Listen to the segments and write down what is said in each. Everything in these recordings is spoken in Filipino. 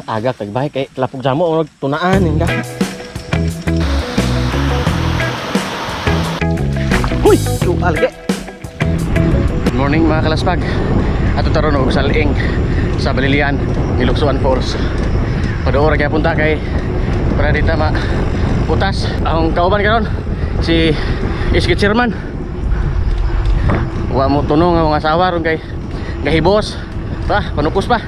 agak tagbay kay lapog jamo og tunaan nga. Huy, alge. Good morning mga kalaspag. Ato taron og saling sa Balilian, Ilocsuan Falls. Padoor kay punta kay para dita putas ang kauban karon si Iski Chairman. Wa mo tunong ang asawa ron kay gahibos pa panupos pa.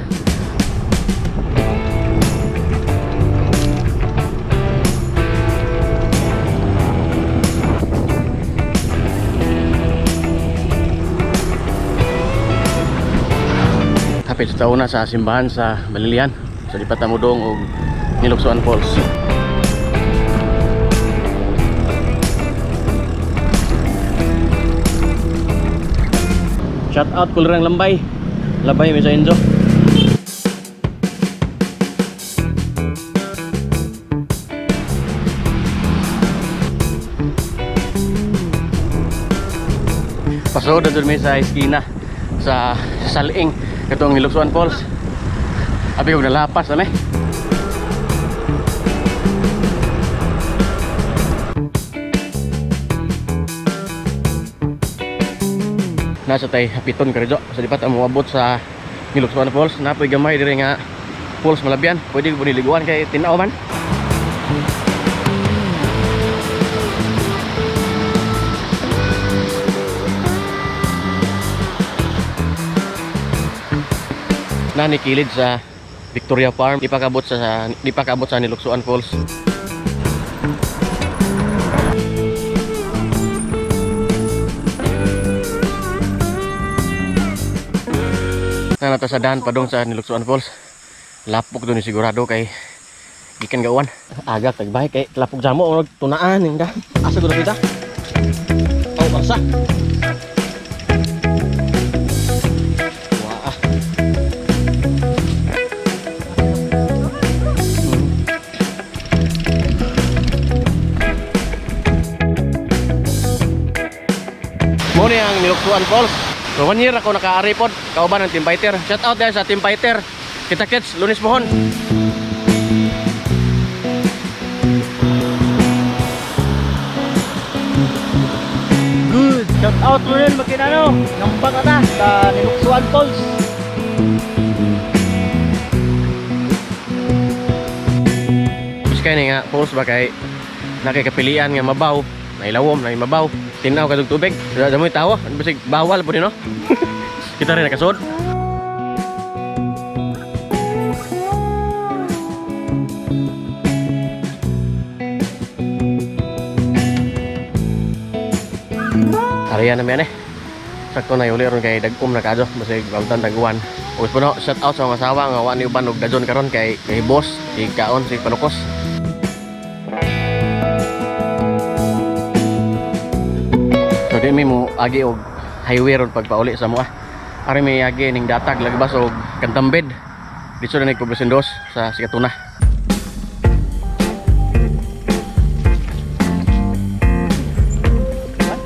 Kapit sa taon na sa simbahan sa Balilian sa Dipatamudong o Ilocsuan Falls. Shout out Kulerang Lambay. Labay mi sa Enzo. Pasod na dun sa eskina sa Saling katong Ilocsuan Falls. Abi ko nalapas na nasa tay hapiton karidyo sa dipat ang moabot sa Ilocsuan Falls. Napoy gamay dire nga falls malabyan, pwede ko niliguan kay tinaw man. Nani kilid sa Victoria Farm, ipakabot sa Ilocsuan Falls. Nata sa daan padong sa Ilocsuan Falls. Lapok doon sigurado kay gikan gawan. Agak tagbay kay lapok jamo og tunaan nga. Asa gud kita? Oh, bangsa. Muna ang Ilocsuan Falls. So 1 year ako naka-ari pod, kauban ng Team Fighter. Shout out dahil sa Team Fighter. Kita kits, Lunes Mohon. Good. Shout out mo rin makinano. Nampak na sa Ilocsuan Falls. Mas kaya nga falls ba kay nakikapilian nga mabaw. Nailawom, na mabaw. Tinaw kadug tubig. Damo yung tawa. Basig bawal po no? Kita rin nakasod. Ariyan naman sakto na yuli ron kay dagkom na kadyo. Basig bautan taguan. Uwis po no, shout out sa mga asawa nga wani uban og dajon karon kay boss, si Kaon, si Palukos. So di may mo agi og highway ron pagpauli sa mua. Ari may agi ning datag lagbas og Kantambed. Dito na nagpoblasin dos sa Sikatuna.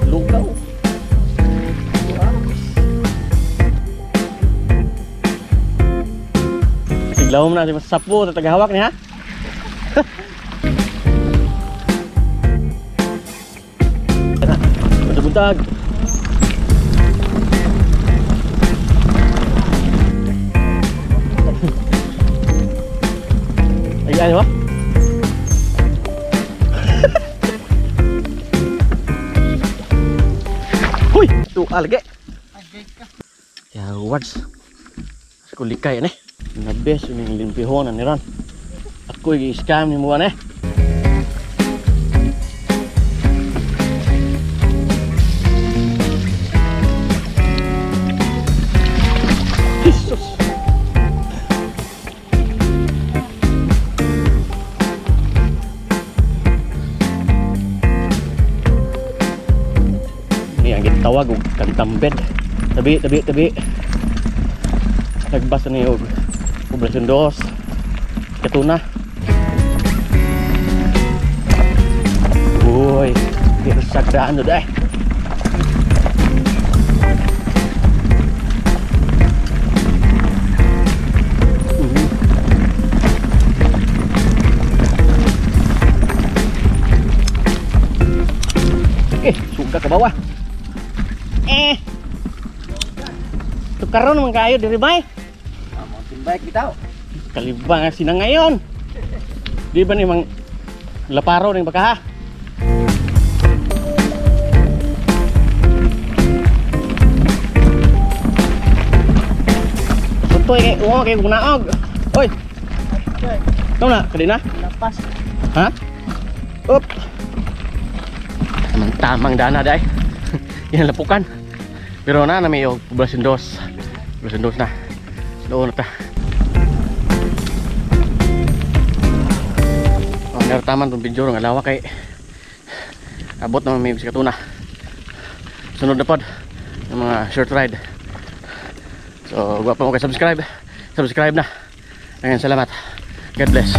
Lugaw. Siglaw mo na si Sapo sa tagahawak niya. Buntag. Ayan ba? Huy! Ito alge. Ya wads. Ako likay ane. Nabes yung limpihon na niran. Ako i-scam ni mo ane. Tawag og Kantambed. Tabi. Nagbasa ni og Poblacion 2, Sikatuna. Uy, pirsak daan do dai. bawah. Tukaron naman kayo diri bay. Mountain bike bitaw. Kalibang nga sina ngayon. Di ba ni mang laparo ning baka ha? Puntoy kay uwa kay gunaog. Oy. Ikaw na, kadina? Lapas. Ha? Up. Tamang dana day. Yan lapukan. Pero na may poblasyon dos. Poblasyon dos na. Doon na ta. Oh, meron taman itong video ng alawa kay abot naman may bisikatuna. Sunod na pod ng mga short ride. So, guwapa mo kayo subscribe. Subscribe na. Ngayon, salamat. God bless.